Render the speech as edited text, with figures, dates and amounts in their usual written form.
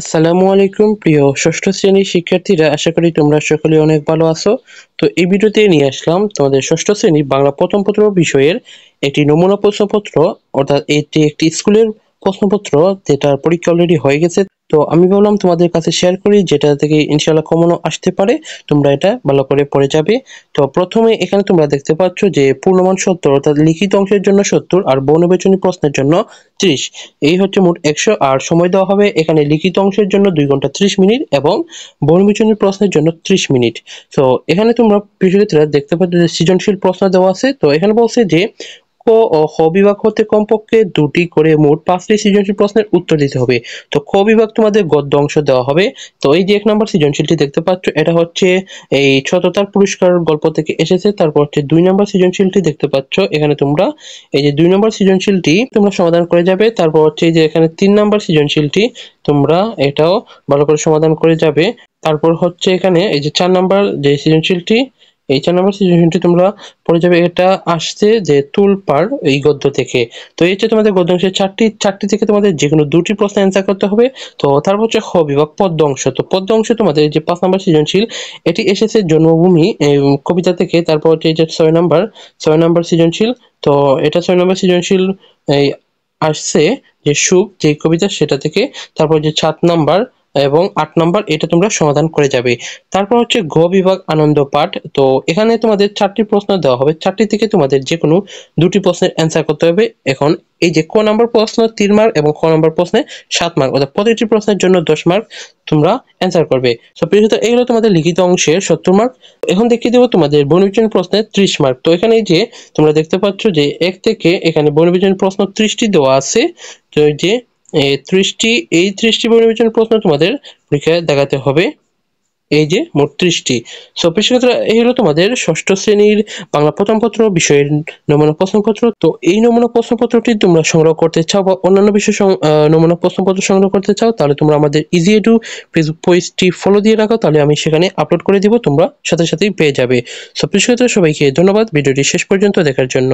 আসসালামু আলাইকুম প্রিয় ষষ্ঠ শ্রেণীর শিক্ষার্থীরা, আশা করি তোমরা সকলে অনেক ভালো আছো। তো এই ভিডিওতে নিয়ে আসলাম তোমাদের ষষ্ঠ শ্রেণীর বাংলা প্রথম পত্র বিষয়ের একটি নমুনা প্রশ্নপত্র, অর্থাৎ এটি একটি স্কুলের প্রশ্নপত্র যেটার পরীক্ষা অলরেডি হয়ে গেছে। তো আমি ভাবলাম তোমাদের কাছে শেয়ার করি, যেটা থেকে ইনশাআল্লাহ কমনও আসতে পারে, তোমরা এটা ভালো করে পড়ে যাবে। তো প্রথমে এখানে তোমরা দেখতে পাচ্ছ যে পূর্ণমান 70, অর্থাৎ লিখিত অংশের জন্য 70 আর বহুনির্বাচনী প্রশ্নের জন্য 30। এই হচ্ছে মোট 100। আর সময় দেওয়া হবে এখানে লিখিত অংশের জন্য 2 ঘন্টা 30 মিনিট এবং বহুনির্বাচনী প্রশ্নের জন্য 30 মিনিট। তো এখানে তোমরা বিষয়টা দেখতে পাচ্ছ যে সৃজনশীল প্রশ্ন দেওয়া আছে। তো এখানে বলছে যে ক ও খ বিভাগ হতে কমপক্ষে 2টি করে মোট 5টি সৃজনশীল প্রশ্নের উত্তর দিতে হবে। তো খ বিভাগ তোমাদের গদ্য অংশ দেওয়া হবে। তো এই যে 1 নম্বর সৃজনশীলটি দেখতে পাচ্ছ, এটা হচ্ছে এই সততার পুরস্কার গল্প থেকে এসেছে। তারপর হচ্ছে 2 নম্বর সৃজনশীলটি দেখতে পাচ্ছ, এখানে তোমরা এই যে 2 নম্বর সৃজনশীলটি তোমরা সমাধান করে যাবে। তারপর হচ্ছে এই যে এখানে 3 নম্বর সৃজনশীলটি তোমরা এটাও ভালো করে সমাধান করে যাবে। তারপর হচ্ছে এখানে এই যে 4 নম্বর যে সৃজনশীলটি, এই 4 নম্বর সৃজনশীলটি তোমরা পড়ে যাবে। এটা আসছে যে তুলপাড় এই গদ্য থেকে। তো এই হচ্ছে তোমাদের গদ্য অংশের চারটি থেকে তোমাদের যে কোনো 2টি প্রশ্ন অ্যান্সার করতে হবে। তো তারপর হচ্ছে খ বিভাগ পদ্য অংশ। তো পদ্য অংশ তোমাদের এই যে 5 নম্বর সৃজনশীল, এটি এসেছে জন্মভূমি কবিতা থেকে। তারপর হচ্ছে এই যে 6 নম্বর সৃজনশীল। তো এটা 6 নম্বর সৃজনশীল এই আসছে যে সুখ যে কবিতা, সেটা থেকে। তারপর যে 7 নাম্বার এবং 8 নাম্বার এটা তোমরা সমাধান করে যাবে। তারপর হচ্ছে ঘ বিভাগ আনন্দ পাঠ। তো এখানে তোমাদের 4টি প্রশ্ন দেওয়া হবে, 4টি থেকে তোমাদের যে কোনো 2টি প্রশ্নের অ্যান্সার করতে হবে। এখন এই যে ক নাম্বার প্রশ্ন 3 মার্ক এবং খ নাম্বার প্রশ্নে 7 মার্ক, অর্থাৎ প্রতিটি প্রশ্নের জন্য 10 মার্ক তোমরা অ্যান্সার করবে। সো প্রিয়, এগুলো তোমাদের লিখিত অংশের 70 মার্ক। এখন দেখিয়ে দেবো তোমাদের বহুনির্বাচনী প্রশ্নে 30 মার্ক। তো এখানে এই যে তোমরা দেখতে পাচ্ছ যে 1 থেকে এখানে বহুনির্বাচনী প্রশ্ন 30টি দেওয়া আছে। তো এই যে 30টি বহুনির্বাচনী প্রশ্ন তোমাদের পরীক্ষায় দেখাতে হবে, এই যে মোট 30টি। সো প্রিয়, এই হলো তোমাদের ষষ্ঠ শ্রেণীর বাংলা প্রথম পত্র বিষয়ের নমুনা প্রশ্নপত্র। তো এই নমুনা প্রশ্নপত্রটি তোমরা সংগ্রহ করতে চাও বা অন্যান্য বিষয় নমুনা প্রশ্নপত্র সংগ্রহ করতে চাও, তাহলে তোমরা আমাদের ইজি এডু ফেসবুক পেজটি ফলো দিয়ে রাখো, তাহলে আমি সেখানে আপলোড করে দিব, তোমরা সাথে সাথেই পেয়ে যাবে। সো প্রিয় সবাইকে ধন্যবাদ ভিডিওটি শেষ পর্যন্ত দেখার জন্য।